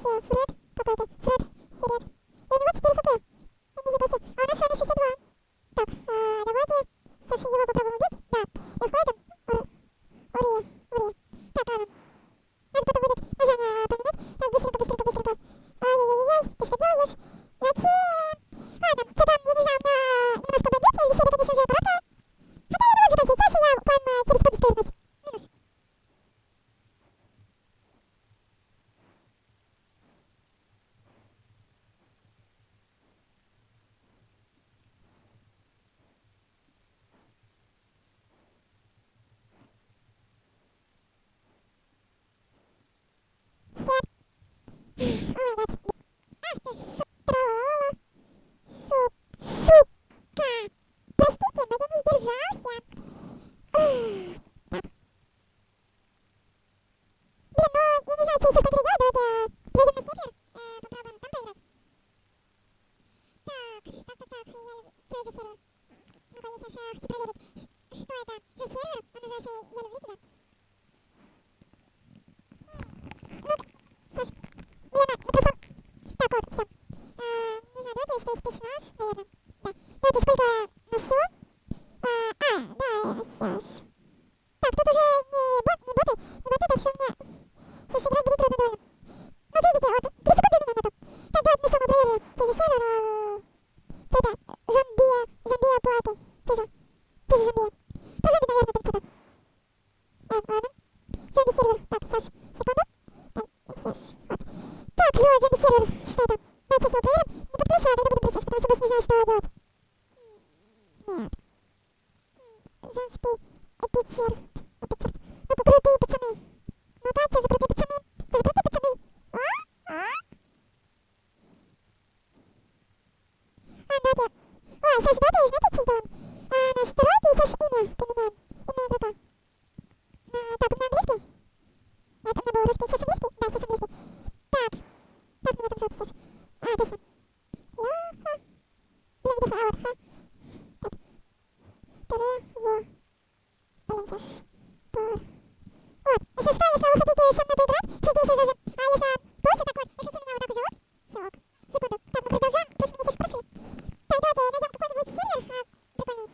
Фред какой-то. Фред, Херет. И у него 4 хп. Он не затащил. А у нас с вами 62. Так, давайте сейчас его попробуем убить. Да. И входим. Урия. Так, ладно. Надо потом будет название поменять. Так, быстренько. Ай-яй-яй. Ты что делаешь? Зачем? Ладно, что там, я не знаю, у меня немножко бомбит. Я вещали, конечно, за аппарата. Хотя я не могу закончить. Сейчас я к вам через секунду вернусь. Минус. Хер. О май гад. Ах ты, сука. Сука. Простите, но я не сдержался. Так. Блин, ну, я не знаю, что еще конкретно делать. Давайте зайдем на сервер. Попробуем там поиграть. Так. Что это за сервер? Ну-ка, я сейчас хочу проверить, что это за сервер. Он называется «Я люблю тебя». Ну-ка, сейчас. Блин, микрофон. Так, вот, все. Не знаю, давайте что спецназ, наверное. Да. Давайте сколько ношу. Да, сейчас. Так, тут уже не боты, так что у меня сейчас играть будет трудно довольно. Ну, видите, вот 3 секунды у меня нету. Так, давайте начнем проверить, что за сервер. Что это? Зомби-оплаты. Что за зомби? По зомби, наверное, тут что-то. Ладно. Зомби-сервер. Так, сейчас, секунду. Так, сейчас, вот. Так, вот, зомби-сервер. Что это? Давайте сейчас его проверим. Не подписывай, а я буду подписываться, потому что больше не знаю, что делать. Нет. Женский эпицер. Ну-ка, крутые пацаны. Ну-ка, что за крутые пацаны? Давайте. Ой, сейчас давайте, знаете, что сделаем? Настройки сейчас имя поменяем. Имя игрока. Так, у меня английский? Нет, у меня был русский. Сейчас английский? Да, сейчас английский. Так. Как меня там зовут сейчас? Точно. Леха. Блин, где ха? Вот, ха. Так. Трево. Блин, сейчас. Вот. Если что, если вы хотите со мной поиграть, следите за... если просто так вот, если меня вот так зовут, все ок. Секунду. Так, мы продолжаем. Просто мне сейчас спросили. Так, давайте найдем какой-нибудь сервер. Прикольный.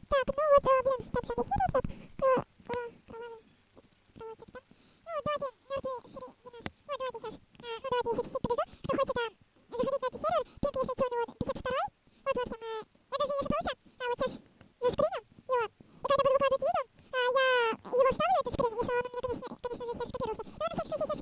Так, ну вот, блин. Так, сами сервер, так. Кровавый. Кровочек там. Ну, давайте мертвые среди нас. Вот, давайте сейчас. Ну, давайте еще чуть-чуть подожду. Кто хочет заходить на этот сервер, пимп, если что, у него 52-й. Вот, в общем, я даже не собрался. Вот сейчас заскриним его. И когда буду выкладывать видео, я его вставлю, этот скрин, если он у меня, конечно же, сейчас скопировался. И он на всякий случай сейчас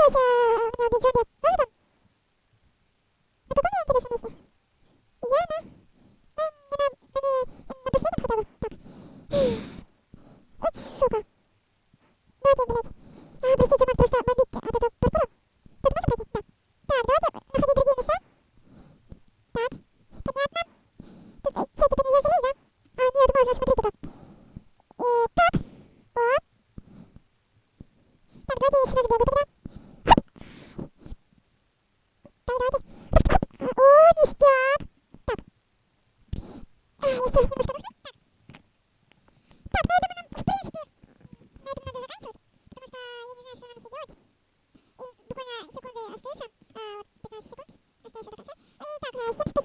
еще меня убить зомби. Можно там? На каком мне интересном месте? Яма. На последнем хотя бы. Так. Вот сука. Давайте, блядь. Простите, нам просто бомбить от этого паркура. Тут можно пойти? Да. Так, давайте находить другие места. Так, понятно. Тут, что, типа нельзя залезть, да? А, нет, можно, смотрите-ка. Так. О. Так, давайте я сразу бегу тогда. Так, давайте. О, ништяк. Так. Еще немножко нужно. Так, ну я думаю, нам, в принципе, на этом надо заканчивать. Потому что я не знаю, что нам еще делать. И буквально секунды остаются. Вот 15 секунд остается до конца. И так, всем спасибо.